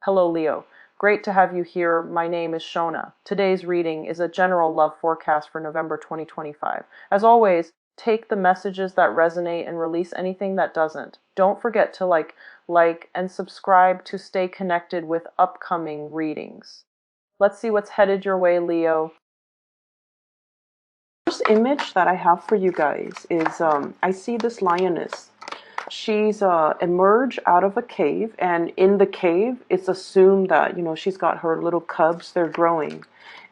Hello, Leo. Great to have you here. My name is Shona. Today's reading is a general love forecast for November 2025. As always, take the messages that resonate and release anything that doesn't. Don't forget to like, and subscribe to stay connected with upcoming readings. Let's see what's headed your way, Leo. First image that I have for you guys is I see this lioness. She's emerged out of a cave, and in the cave, it's assumed that she's got her little cubs. They're growing,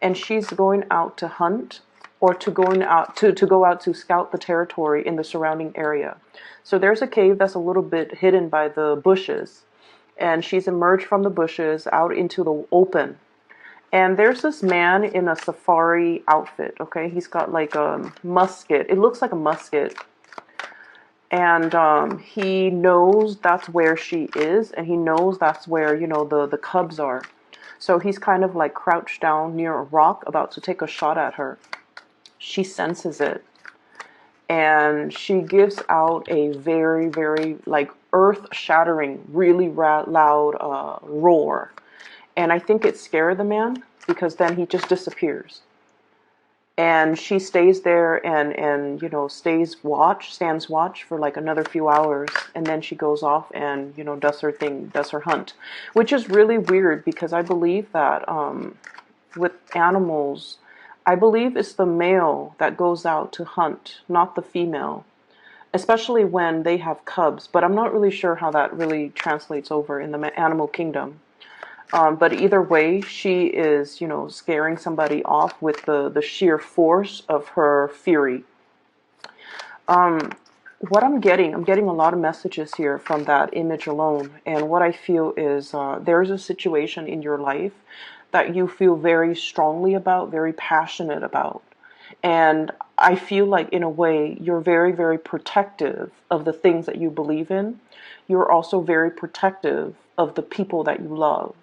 and she's going out to hunt or to going out to go out to scout the territory in the surrounding area. So there's a cave that's a little bit hidden by the bushes, and she's emerged from the bushes out into the open. And there's this man in a safari outfit. Okay, he's got like a musket. It looks like a musket. And he knows that's where she is, and he knows that's where, the cubs are. So he's kind of like crouched down near a rock, about to take a shot at her. She senses it, and she gives out a very, very like earth-shattering, really loud roar. And I think it scared the man, because then he just disappears. And she stays there and stands watch for like another few hours, and then she goes off and does her thing, does her hunt, which is really weird, because I believe that with animals, I believe it's the male that goes out to hunt, not the female, especially when they have cubs. But I'm not really sure how that really translates over in the animal kingdom. But either way, she is, scaring somebody off with the sheer force of her fury. What I'm getting a lot of messages here from that image alone. And what I feel is there's a situation in your life that you feel very strongly about, very passionate about. And I feel like, in a way, you're very, very protective of the things that you believe in. You're also very protective of the people that you love.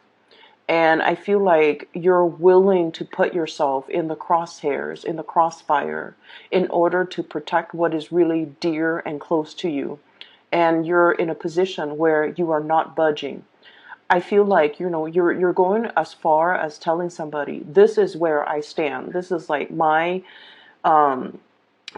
And I feel like you're willing to put yourself in the crosshairs, in the crossfire, in order to protect what is really dear and close to you. And you're in a position where you are not budging. I feel like, you're going as far as telling somebody, this is where I stand. This is like my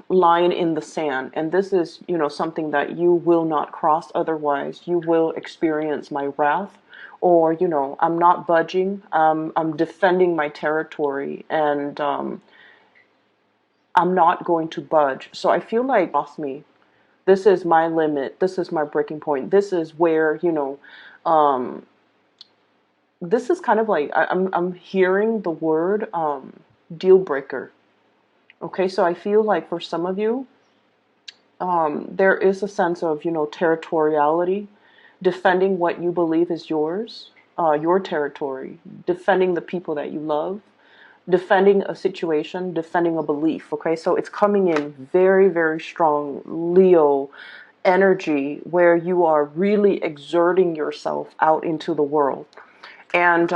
line in the sand. And this is, something that you will not cross. Otherwise, you will experience my wrath. Or, I'm not budging, I'm defending my territory, and I'm not going to budge. So I feel like, boss me, this is my limit, this is my breaking point, this is where, this is kind of like, I'm hearing the word deal breaker. Okay, so I feel like for some of you, there is a sense of, territoriality, defending what you believe is yours, your territory, defending the people that you love, defending a situation, defending a belief. Okay, so it's coming in very, very strong Leo energy, where you are really exerting yourself out into the world. And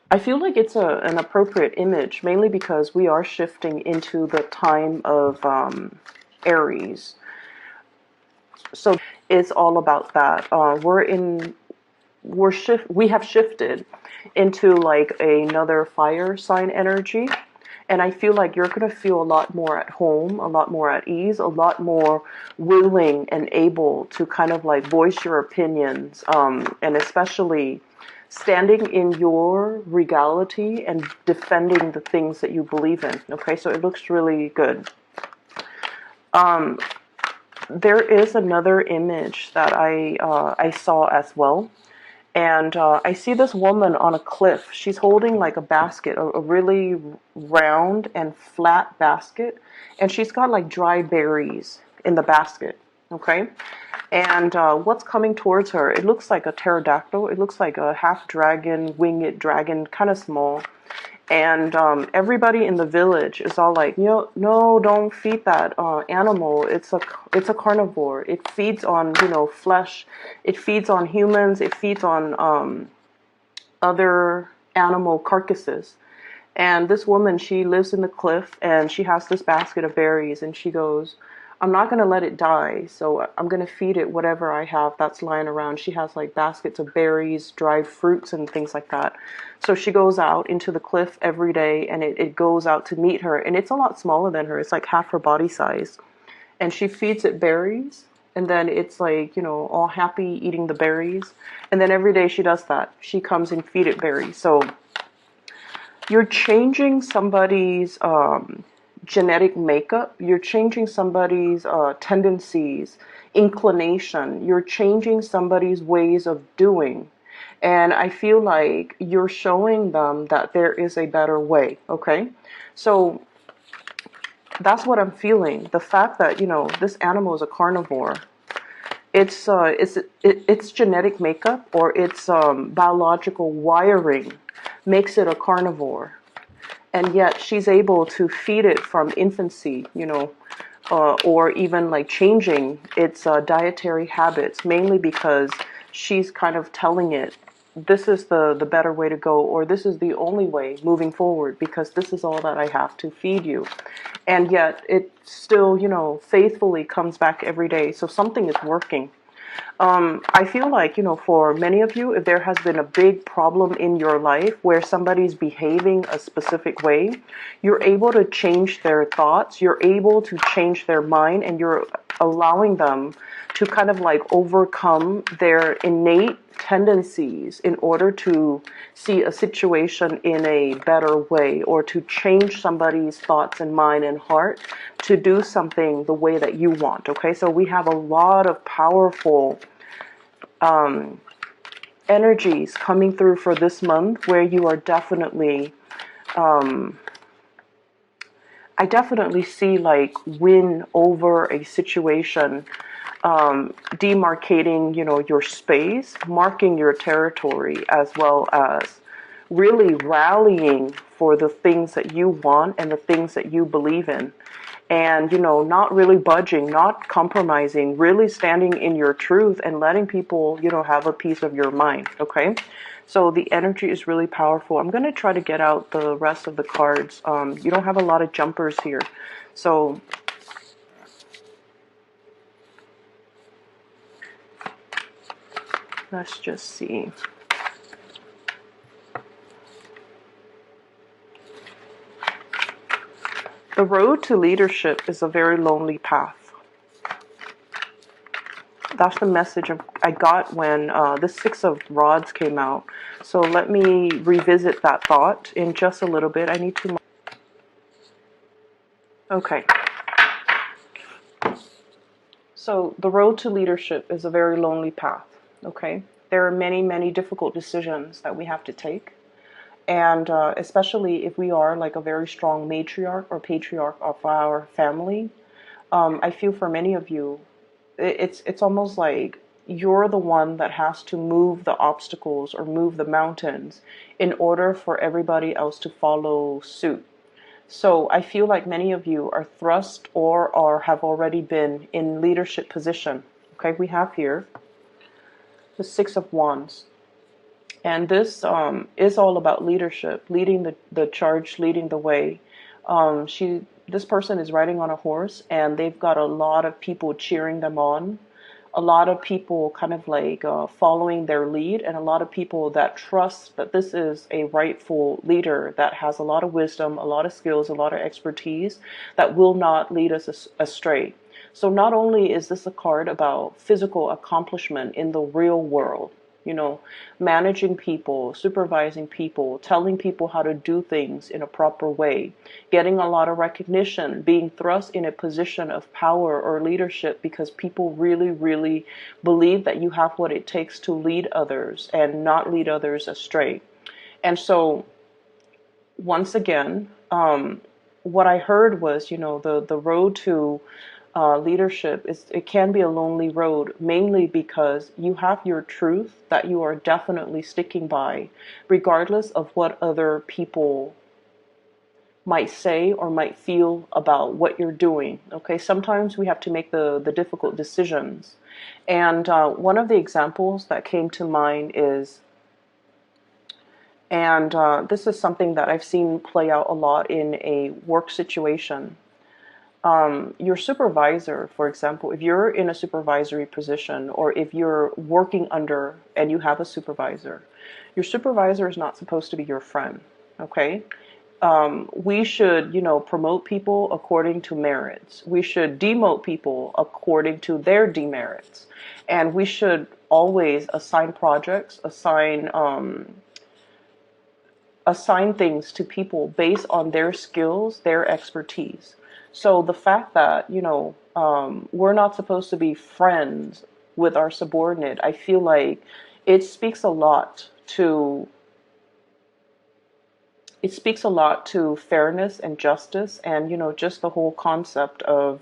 I feel like it's an appropriate image, mainly because we are shifting into the time of Aries. So it's all about that. We have shifted into like another fire sign energy, and I feel like you're going to feel a lot more at home, a lot more at ease, a lot more willing and able to kind of like voice your opinions, and especially standing in your regality and defending the things that you believe in. Okay, so it looks really good. There is another image that I saw as well, and I see this woman on a cliff. She's holding like a basket, a really round and flat basket, and she's got like dry berries in the basket. Okay, and what's coming towards her? It looks like a pterodactyl. It looks like a half dragon, winged dragon, kind of small. And everybody in the village is all like, no, don't feed that animal. It's a carnivore. It feeds on flesh. It feeds on humans. It feeds on other animal carcasses. And this woman, she lives in the cliff, and she has this basket of berries, and she goes, I'm not going to let it die. So I'm going to feed it whatever I have that's lying around. She has like baskets of berries, dried fruits, and things like that. So she goes out into the cliff every day, and it goes out to meet her. And it's a lot smaller than her. It's like half her body size. And she feeds it berries. And then it's like, you know, all happy eating the berries. And then every day she does that. She comes and feed it berries. So you're changing somebody's genetic makeup. You're changing somebody's tendencies, inclination. You're changing somebody's ways of doing. And I feel like you're showing them that there is a better way, okay? So that's what I'm feeling. The fact that, you know, this animal is a carnivore, its genetic makeup or its biological wiring makes it a carnivore. And yet she's able to feed it from infancy, you know, or even like changing its dietary habits, mainly because she's kind of telling it, this is the better way to go, or this is the only way moving forward, because this is all that I have to feed you. And yet it still, you know, faithfully comes back every day. So something is working. I feel like, you know, for many of you, if there has been a big problem in your life where somebody's behaving a specific way, you're able to change their thoughts, you're able to change their mind, and you're allowing them to kind of like overcome their innate tendencies in order to see a situation in a better way, or to change somebody's thoughts and mind and heart to do something the way that you want. Okay, so we have a lot of powerful energies coming through for this month, where you are definitely, I definitely see like win over a situation, demarcating, you know, your space, marking your territory, as well as really rallying for the things that you want and the things that you believe in. And, you know, not really budging, not compromising, really standing in your truth and letting people, you know, have a piece of your mind. Okay. So the energy is really powerful. I'm going to try to get out the rest of the cards. You don't have a lot of jumpers here. So let's just see. The road to leadership is a very lonely path. That's the message I got when the Six of Rods came out. So let me revisit that thought in just a little bit. I need to... Okay. So the road to leadership is a very lonely path. Okay. There are many, many difficult decisions that we have to take. And especially if we are like a very strong matriarch or patriarch of our family, I feel for many of you, it's almost like you're the one that has to move the obstacles or move the mountains in order for everybody else to follow suit. So I feel like many of you are thrust or have already been in leadership position. Okay, we have here the Six of Wands. And this is all about leadership, leading the charge, leading the way. This person is riding on a horse, and they've got a lot of people cheering them on, a lot of people kind of like following their lead, and a lot of people that trust that this is a rightful leader that has a lot of wisdom, a lot of skills, a lot of expertise that will not lead us astray. So not only is this a card about physical accomplishment in the real world, you know, managing people, supervising people, telling people how to do things in a proper way, getting a lot of recognition, being thrust in a position of power or leadership because people really, really believe that you have what it takes to lead others and not lead others astray. And so, once again, what I heard was, you know, the road to leadership it can be a lonely road, mainly because you have your truth that you are definitely sticking by, regardless of what other people might say or might feel about what you're doing. Okay, sometimes we have to make the difficult decisions. And one of the examples that came to mind is, and this is something that I've seen play out a lot in a work situation. your supervisor, for example, if you're in a supervisory position or if you're working under and you have a supervisor, your supervisor is not supposed to be your friend, okay? We should, promote people according to merits. We should demote people according to their demerits. And we should always assign projects, assign things to people based on their skills, their expertise. So the fact that, we're not supposed to be friends with our subordinate, I feel like it speaks a lot to fairness and justice and, just the whole concept of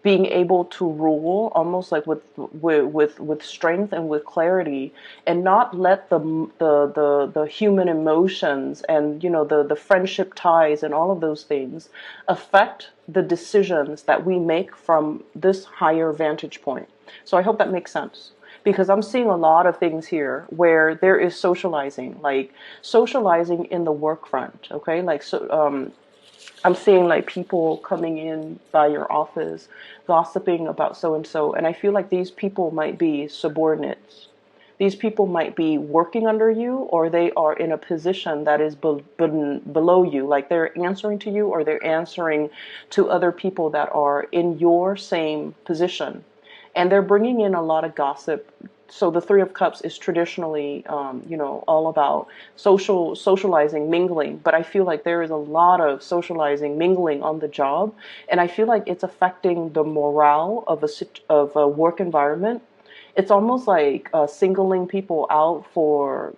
being able to rule almost like with strength and with clarity, and not let the human emotions and, the friendship ties and all of those things affect the decisions that we make from this higher vantage point. So I hope that makes sense, because I'm seeing a lot of things here where there is socializing, like socializing in the work front, okay? Like, so I'm seeing like people coming in by your office, gossiping about so and so, and I feel like these people might be subordinates. These people might be working under you, or they are in a position that is below you, like they're answering to you, or they're answering to other people that are in your same position, and they're bringing in a lot of gossip. So the Three of Cups is traditionally, all about socializing, mingling. But I feel like there is a lot of socializing, mingling on the job, and I feel like it's affecting the morale of a work environment. It's almost like singling people out for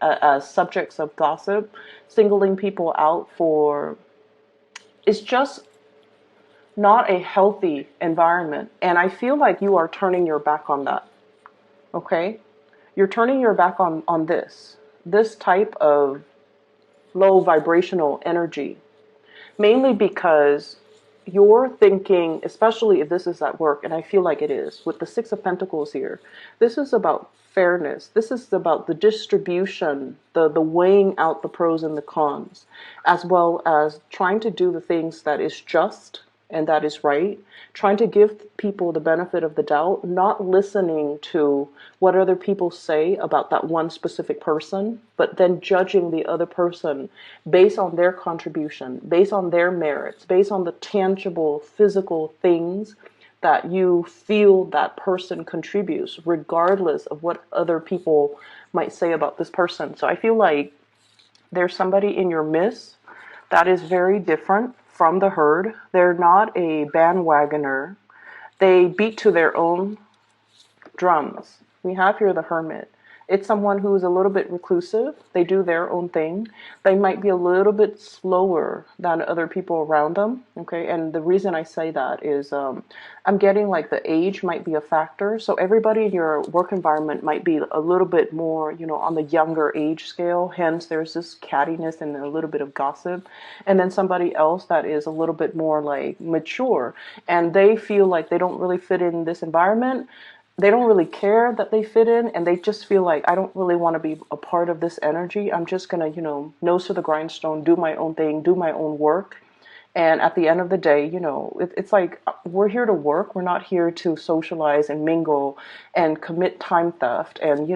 as subjects of gossip, singling people out for. It's just not a healthy environment, and I feel like you are turning your back on that. Okay, you're turning your back on this type of low vibrational energy, mainly because you're thinking, especially if this is at work, and I feel like it is with the Six of Pentacles here, this is about fairness. This is about the distribution, the weighing out the pros and the cons, as well as trying to do the things that is just and that is right, trying to give people the benefit of the doubt, not listening to what other people say about that one specific person, but then judging the other person based on their contribution, based on their merits, based on the tangible physical things that you feel that person contributes, regardless of what other people might say about this person. So I feel like there's somebody in your midst that is very different from the herd. They're not a bandwagoner. They beat to their own drums. We have here the Hermit. It's someone who is a little bit reclusive. They do their own thing. They might be a little bit slower than other people around them. Okay, and the reason I say that is I'm getting like the age might be a factor. So everybody in your work environment might be a little bit more, on the younger age scale. Hence, there's this cattiness and a little bit of gossip. And then somebody else that is a little bit more like mature, and they feel like they don't really fit in this environment. They don't really care that they fit in, and they just feel like, I don't really want to be a part of this energy. I'm just going to, nose to the grindstone, do my own thing, do my own work. And at the end of the day, it's like we're here to work. We're not here to socialize and mingle and commit time theft. And,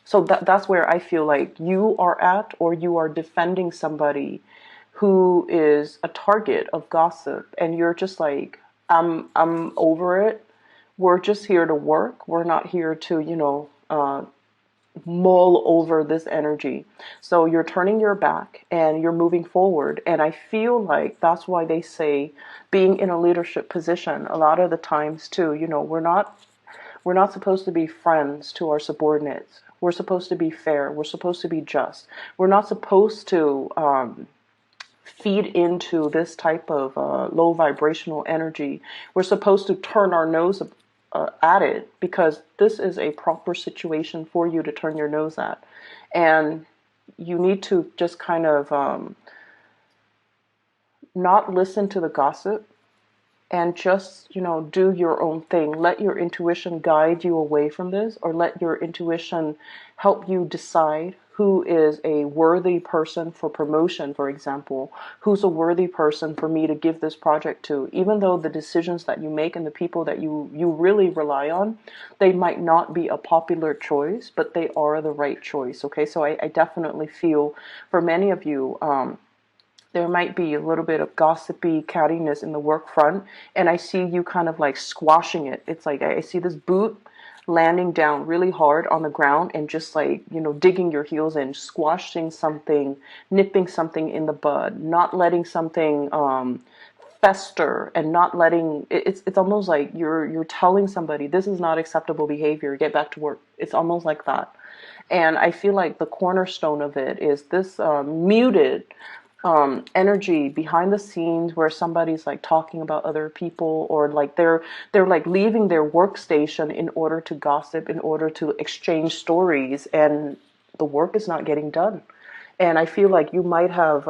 so that's where I feel like you are at, or you are defending somebody who is a target of gossip. And you're just like, I'm over it. We're just here to work. We're not here to, mull over this energy. So you're turning your back and you're moving forward. And I feel like that's why they say being in a leadership position a lot of the times too, we're not supposed to be friends to our subordinates. We're supposed to be fair. We're supposed to be just. We're not supposed to feed into this type of low vibrational energy. We're supposed to turn our nose at it, because this is a proper situation for you to turn your nose at. And you need to just kind of not listen to the gossip, and just, do your own thing. Let your intuition guide you away from this, or let your intuition help you decide who is a worthy person for promotion, for example, who's a worthy person for me to give this project to, even though the decisions that you make and the people that you really rely on, they might not be a popular choice, but they are the right choice. Okay, so I definitely feel for many of you, there might be a little bit of gossipy cattiness in the work front, and I see you kind of like squashing it. It's like I see this boot landing down really hard on the ground and just like, digging your heels in, squashing something, nipping something in the bud, not letting something fester, and not letting it's almost like you're telling somebody this is not acceptable behavior, get back to work. It's almost like that. And I feel like the cornerstone of it is this muted energy behind the scenes where somebody's like talking about other people, or like they're like leaving their workstation in order to gossip, in order to exchange stories, and the work is not getting done. And I feel like you might have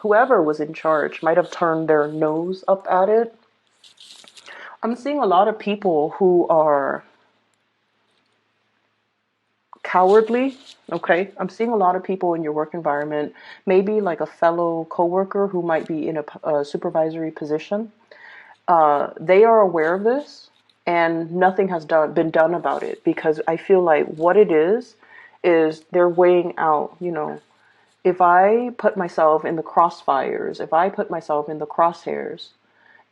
whoever was in charge might have turned their nose up at it. I'm seeing a lot of people who are cowardly. Okay, I'm seeing a lot of people in your work environment, maybe like a fellow coworker who might be in a supervisory position. They are aware of this, and nothing has been done about it, because I feel like what it is they're weighing out, if I put myself in the crossfires, if I put myself in the crosshairs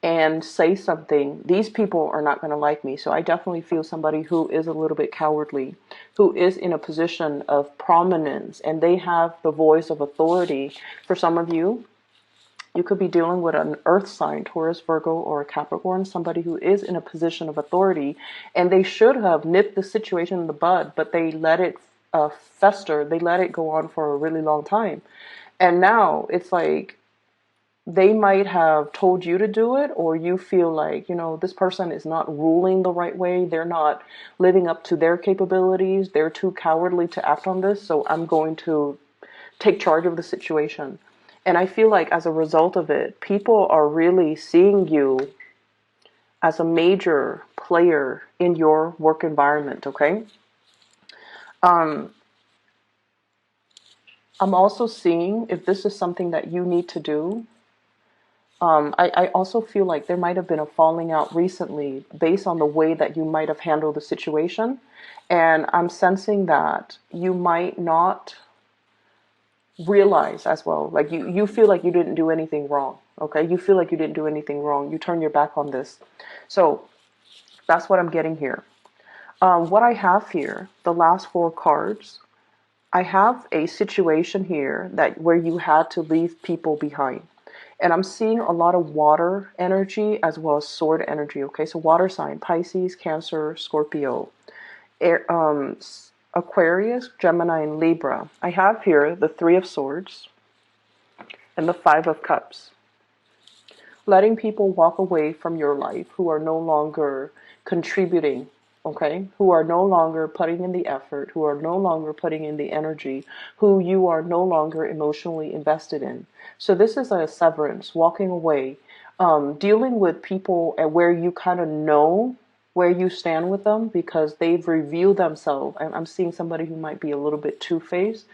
and say something, these people are not going to like me. So I definitely feel somebody who is a little bit cowardly, who is in a position of prominence, and they have the voice of authority. For some of you, you could be dealing with an earth sign, Taurus, Virgo, or a Capricorn, somebody who is in a position of authority, and they should have nipped the situation in the bud, but they let it fester. They let it go on for a really long time. And now it's like, they might have told you to do it, or you feel like, this person is not ruling the right way. They're not living up to their capabilities. They're too cowardly to act on this. So I'm going to take charge of the situation. And I feel like as a result of it, people are really seeing you as a major player in your work environment. Okay. I'm also seeing, if this is something that you need to do, I also feel like there might have been a falling out recently based on the way that you might have handled the situation. And I'm sensing that you might not realize as well. Like you feel like you didn't do anything wrong. Okay. You feel like you didn't do anything wrong. You turn your back on this. So that's what I'm getting here. What I have here, the last four cards, I have a situation here where you had to leave people behind. And I'm seeing a lot of water energy as well as sword energy. Okay, so water sign, Pisces, Cancer, Scorpio, Air, Aquarius, Gemini, and Libra. I have here the Three of Swords and the Five of Cups. Letting people walk away from your life who are no longer contributing, okay, who are no longer putting in the effort, who are no longer putting in the energy, who you are no longer emotionally invested in. So this is a severance, walking away, dealing with people at where you kind of know where you stand with them because they've revealed themselves. And I'm seeing somebody who might be a little bit two-faced,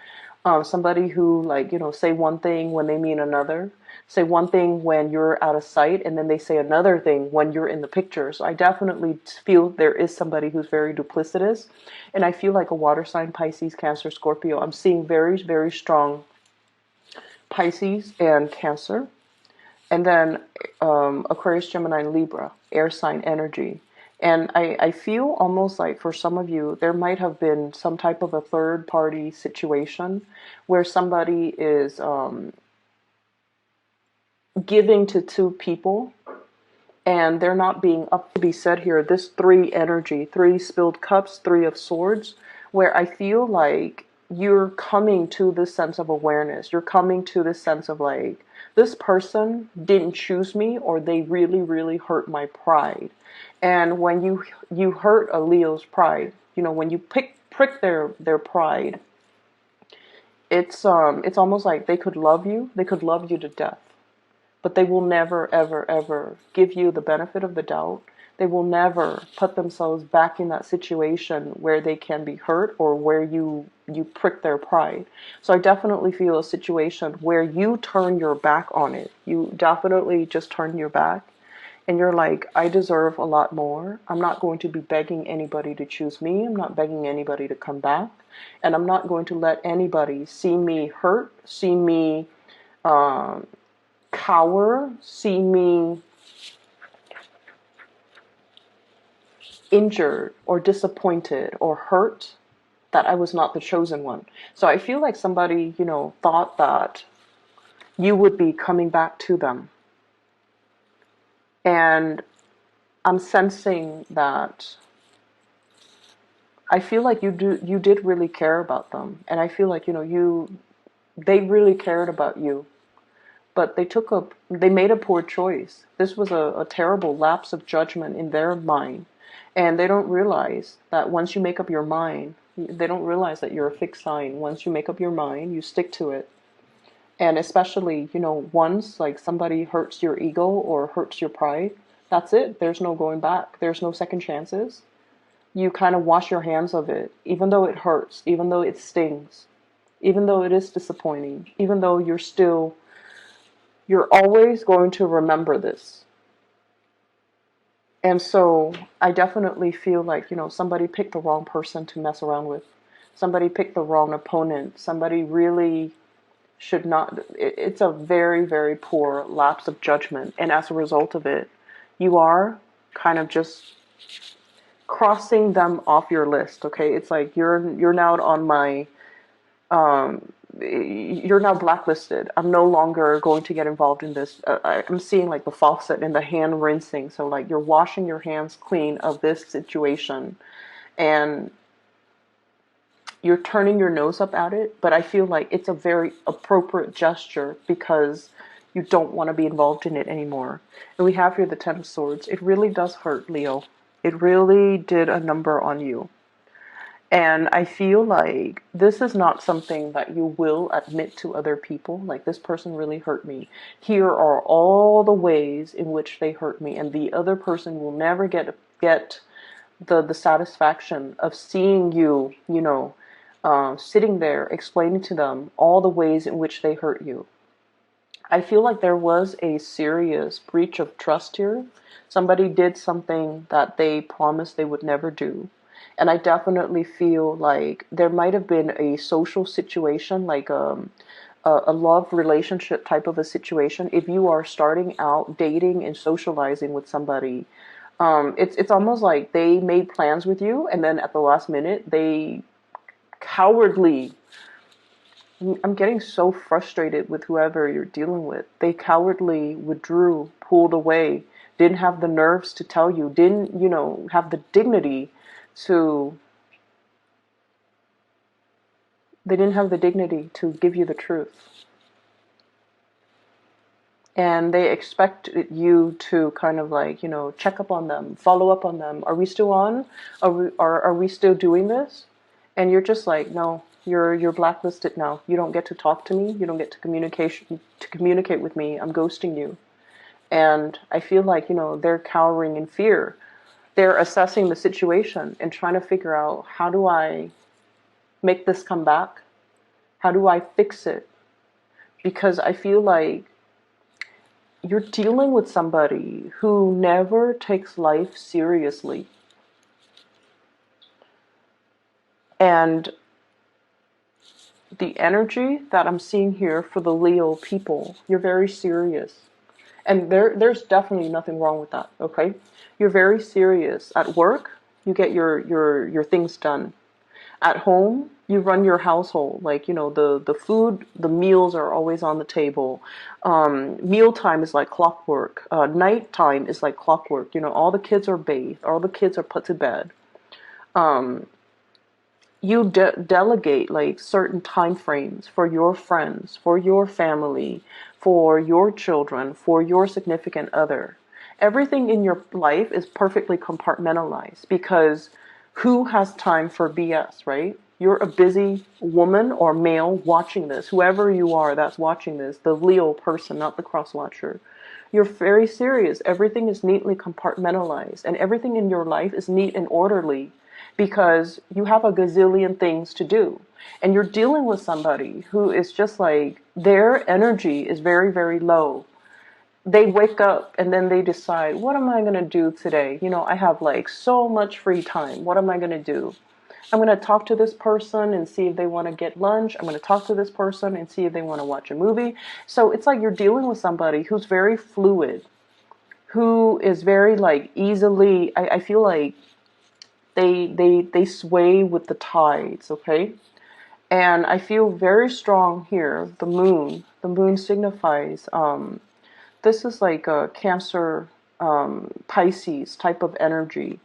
somebody who, like, say one thing when they mean another, say one thing when you're out of sight, and then they say another thing when you're in the picture. So I definitely feel there is somebody who's very duplicitous. And I feel like a water sign, Pisces, Cancer, Scorpio. I'm seeing very, very strong Pisces and Cancer. And then Aquarius, Gemini, and Libra, air sign energy. And I feel almost like for some of you, there might have been some type of a third party situation where somebody is giving to two people and they're not being up to be said here. This three energy, three spilled cups, Three of Swords, where I feel like you're coming to this sense of awareness. You're coming to this sense of like, this person didn't choose me, or they really, really hurt my pride. And when you hurt a Leo's pride, when you prick their pride, it's almost like they could love you to death, but they will never, ever, ever give you the benefit of the doubt. They will never put themselves back in that situation where they can be hurt or where you you prick their pride. So I definitely feel a situation where you turn your back on it. You definitely just turn your back and you're like, I deserve a lot more. I'm not going to be begging anybody to choose me. I'm not begging anybody to come back. And I'm not going to let anybody see me hurt, see me cower, see me injured or disappointed or hurt, that I was not the chosen one. So I feel like somebody, thought that you would be coming back to them. And I'm sensing that I feel like you did really care about them. And I feel like, they really cared about you. But they made a poor choice. This was a terrible lapse of judgment in their mind. And they don't realize that once you make up your mind, they don't realize that you're a fixed sign. Once you make up your mind, you stick to it. And especially, once like somebody hurts your ego or hurts your pride, that's it. There's no going back. There's no second chances. You kind of wash your hands of it, even though it hurts, even though it stings, even though it is disappointing, even though you're always going to remember this. And so I definitely feel like, somebody picked the wrong person to mess around with. Somebody picked the wrong opponent. Somebody really should not. It's a very, very poor lapse of judgment. And as a result of it, you are kind of just crossing them off your list. Okay. It's like you're now on my, you're now blacklisted. I'm no longer going to get involved in this. I'm seeing like the faucet and the hand rinsing. So like you're washing your hands clean of this situation and you're turning your nose up at it. But I feel like it's a very appropriate gesture because you don't want to be involved in it anymore. And we have here the Ten of Swords. It really does hurt, Leo. It really did a number on you. And I feel like this is not something that you will admit to other people. Like, this person really hurt me. Here are all the ways in which they hurt me. And the other person will never get the satisfaction of seeing you, sitting there explaining to them all the ways in which they hurt you. I feel like there was a serious breach of trust here. Somebody did something that they promised they would never do. And I definitely feel like there might have been a social situation, like a love relationship type of a situation. If you are starting out dating and socializing with somebody, it's almost like they made plans with you, and then at the last minute, they cowardly. I'm getting so frustrated with whoever you're dealing with. They cowardly withdrew, pulled away, didn't have the nerves to tell you, didn't, have the dignity to they didn't have the dignity to give you the truth. And they expected you to kind of like, check up on them, follow up on them. Are we still on? Are we still doing this? And you're just like, no, you're blacklisted now. You don't get to talk to me. You don't get to communicate with me. I'm ghosting you. And I feel like, they're cowering in fear. They're assessing the situation and trying to figure out, how do I make this come back? How do I fix it? Because I feel like you're dealing with somebody who never takes life seriously. And the energy that I'm seeing here for the Leo people, you're very serious. And there's definitely nothing wrong with that, okay? You're very serious. At work, you get your things done. At home, you run your household. Like, the food, the meals are always on the table. Mealtime is like clockwork. Nighttime is like clockwork. All the kids are bathed. All the kids are put to bed. You delegate like certain time frames for your friends, for your family, for your children, for your significant other. Everything in your life is perfectly compartmentalized because who has time for BS, right? You're a busy woman or male watching this. Whoever you are that's watching this, the Leo person, not the cross watcher. You're very serious. Everything is neatly compartmentalized and everything in your life is neat and orderly. because you have a gazillion things to do. And you're dealing with somebody who is just like, their energy is very, very low. They wake up and then they decide, what am I going to do today? You know, I have like so much free time. What am I going to do? I'm going to talk to this person and see if they want to get lunch. I'm going to talk to this person and see if they want to watch a movie. So it's like you're dealing with somebody who's very fluid, who is very like easily, I feel like they sway with the tides, okay? And I feel very strong here. The moon signifies, this is like a Cancer, Pisces type of energy.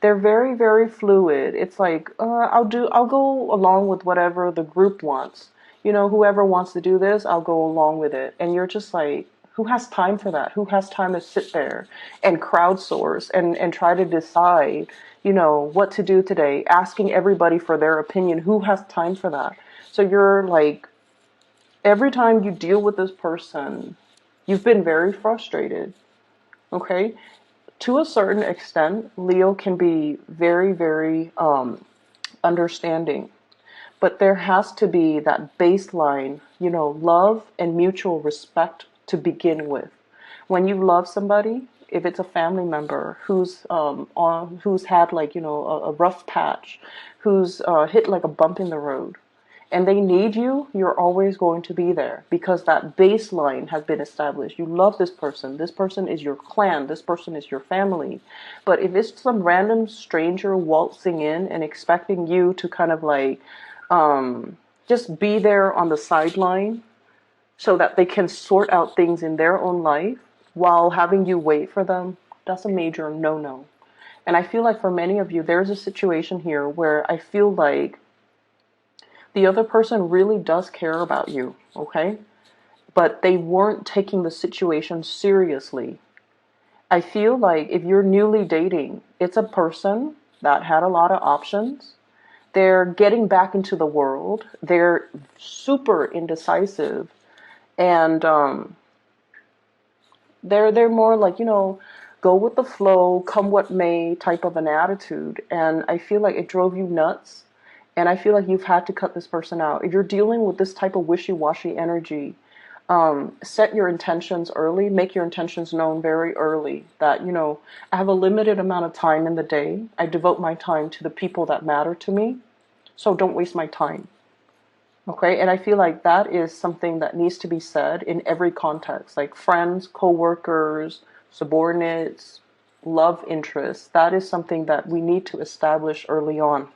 They're very, very fluid. It's like, I'll go along with whatever the group wants. You know, whoever wants to do this, I'll go along with it. And you're just like, who has time for that? Who has time to sit there and crowdsource and try to decide, you know, what to do today, asking everybody for their opinion? Who has time for that? So you're like, every time you deal with this person, you've been very frustrated, okay? To a certain extent, Leo can be very, very understanding. But there has to be that baseline, you know, love and mutual respect to begin with. When you love somebody, if it's a family member who's had like, you know, a rough patch, who's hit like a bump in the road, and they need you, you're always going to be there because that baseline has been established. You love this person. This person is your clan. This person is your family. But if it's some random stranger waltzing in and expecting you to kind of like just be there on the sideline so that they can sort out things in their own life while having you wait for them, that's a major no-no. And I feel like for many of you, there's a situation here where I feel like the other person really does care about you, okay? But they weren't taking the situation seriously. I feel like if you're newly dating, it's a person that had a lot of options. They're getting back into the world. They're super indecisive. And they're more like, you know, go with the flow, come what may type of an attitude. And I feel like it drove you nuts. And I feel like you've had to cut this person out. If you're dealing with this type of wishy-washy energy, set your intentions early, make your intentions known very early that, you know, I have a limited amount of time in the day. I devote my time to the people that matter to me. So don't waste my time. Okay, and I feel like that is something that needs to be said in every context, like friends, co-workers, subordinates, love interests. That is something that we need to establish early on.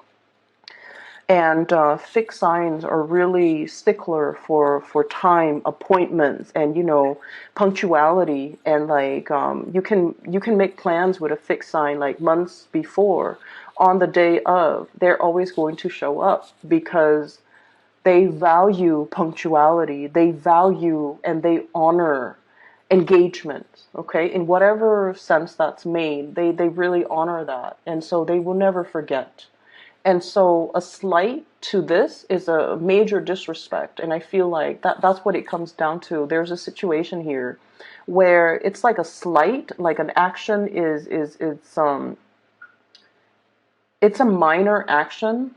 And fixed signs are really stickler for time, appointments, and, you know, punctuality. And like you can make plans with a fixed sign like months before. On the day of, they're always going to show up because they value punctuality. They value and they honor engagement, okay? In whatever sense that's made, they really honor that. And so they will never forget. And so a slight to this is a major disrespect. And I feel like that's what it comes down to. There's a situation here where it's like a slight, like an action it's a minor action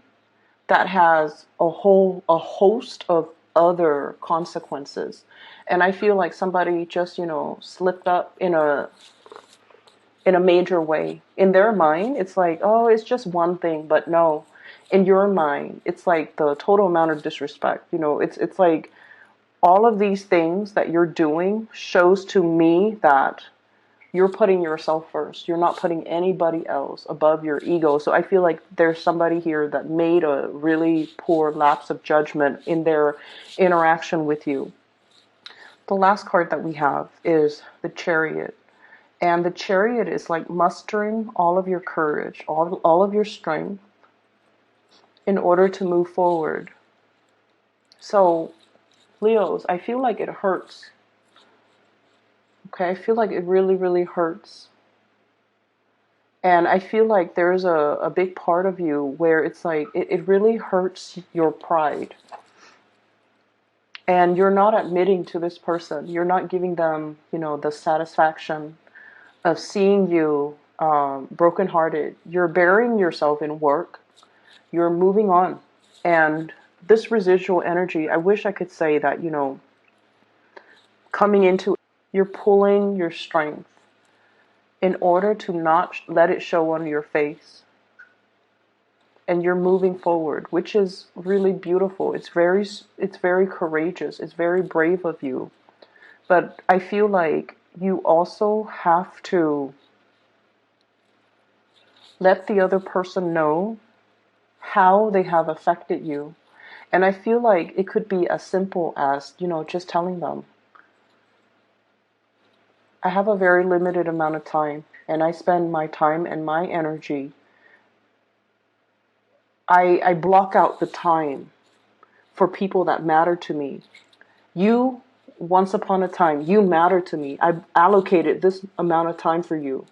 that has a host of other consequences. And I feel like somebody just, you know, slipped up in a major way. In their mind, it's like, oh, it's just one thing, but no. In your mind, it's like the total amount of disrespect. You know, it's like all of these things that you're doing shows to me that you're putting yourself first. You're not putting anybody else above your ego. So I feel like there's somebody here that made a really poor lapse of judgment in their interaction with you. The last card that we have is the Chariot. And the Chariot is like mustering all of your courage, all of your strength in order to move forward. So, Leos, I feel like it hurts. Okay, I feel like it really, really hurts. And I feel like there's a big part of you where it's like, it really hurts your pride. And you're not admitting to this person. You're not giving them, you know, the satisfaction of seeing you brokenhearted. You're burying yourself in work. You're moving on. And this residual energy, I wish I could say that, coming into, you're pulling your strength in order to not let it show on your face. And you're moving forward, which is really beautiful. It's very courageous. It's very brave of you. But I feel like you also have to let the other person know how they have affected you. And I feel like it could be as simple as, just telling them, I have a very limited amount of time, and I spend my time and my energy. I block out the time for people that matter to me. You, once upon a time, you matter to me. I allocated this amount of time for you.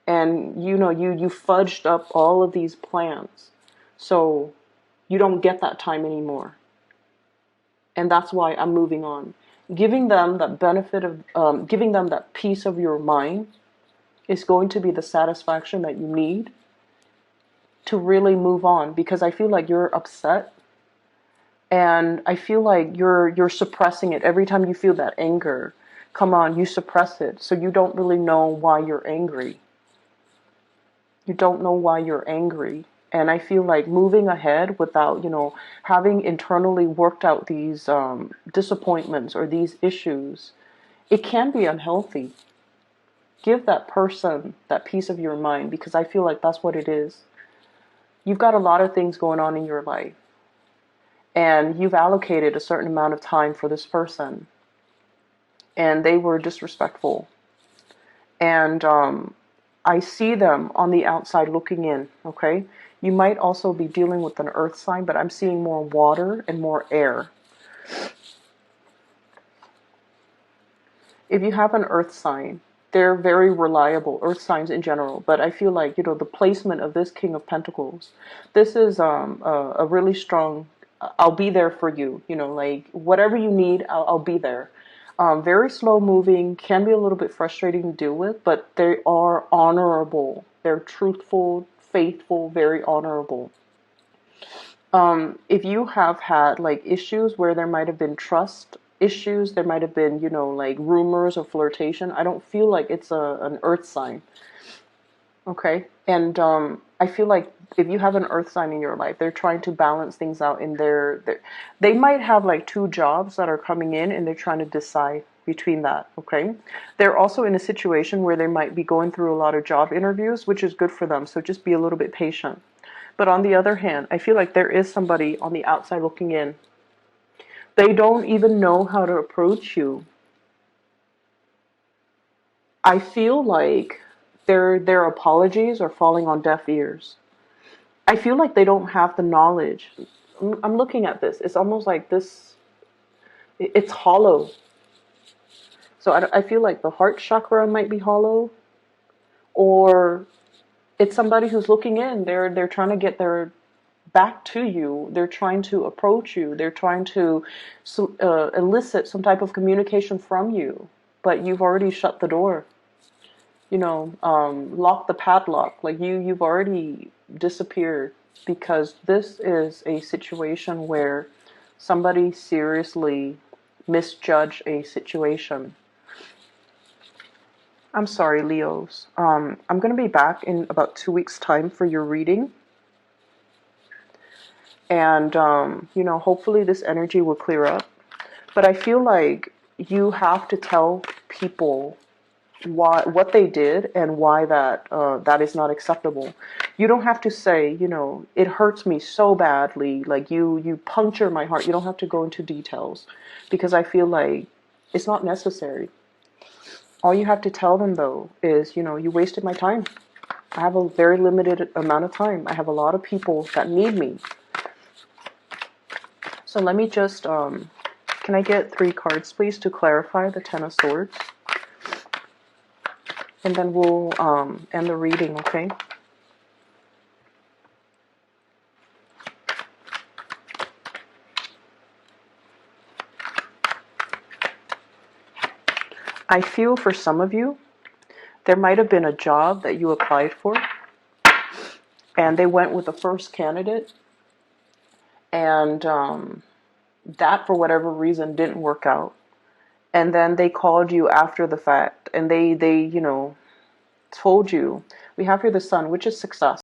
And you fudged up all of these plans. So you don't get that time anymore. And that's why I'm moving on. Giving them that benefit of, giving them that peace of your mind is going to be the satisfaction that you need to really move on. Because I feel like you're upset. And I feel like you're suppressing it. Every time you feel that anger, come on, you suppress it. So you don't really know why you're angry. You don't know why you're angry. And I feel like moving ahead without, having internally worked out these disappointments or these issues, it can be unhealthy. Give that person that peace of your mind, because I feel like that's what it is. You've got a lot of things going on in your life. And you've allocated a certain amount of time for this person. And they were disrespectful. And I see them on the outside looking in, okay? You might also be dealing with an earth sign, but I'm seeing more water and more air. If you have an earth sign, they're very reliable, earth signs in general. But I feel like, the placement of this King of Pentacles, this is a really strong, I'll be there for you. Like whatever you need, I'll be there. Very slow moving, can be a little bit frustrating to deal with, but they are honorable. They're truthful, faithful, very honorable. If you have had like issues where there might have been trust issues, there might have been, like rumors of flirtation, I don't feel like it's an earth sign. Okay? And I feel like if you have an earth sign in your life, they're trying to balance things out in they might have like two jobs that are coming in and they're trying to decide between that, okay? They're also in a situation where they might be going through a lot of job interviews, which is good for them, so just be a little bit patient. But on the other hand, I feel like there is somebody on the outside looking in. They don't even know how to approach you. I feel like their apologies are falling on deaf ears. I feel like they don't have the knowledge. I'm looking at this. It's almost like this, it's hollow. So I feel like the heart chakra might be hollow, or it's somebody who's looking in. They're trying to get their back to you. They're trying to approach you. They're trying to elicit some type of communication from you, but you've already shut the door. Lock the padlock. Like you've already disappeared, because this is a situation where somebody seriously misjudged a situation. I'm sorry, Leos. I'm going to be back in about 2 weeks' time for your reading. And, hopefully this energy will clear up. But I feel like you have to tell people what they did and why that is not acceptable. You don't have to say, it hurts me so badly, like you puncture my heart. You don't have to go into details, because I feel like it's not necessary. All you have to tell them, though, is, you wasted my time. I have a very limited amount of time. I have a lot of people that need me. So let me just, can I get 3 cards, please, to clarify the Ten of Swords? And then we'll end the reading, okay? I feel for some of you, there might have been a job that you applied for, and they went with the first candidate, And that, for whatever reason, didn't work out. And then they called you after the fact, and they told you, we have here the sun, which is success.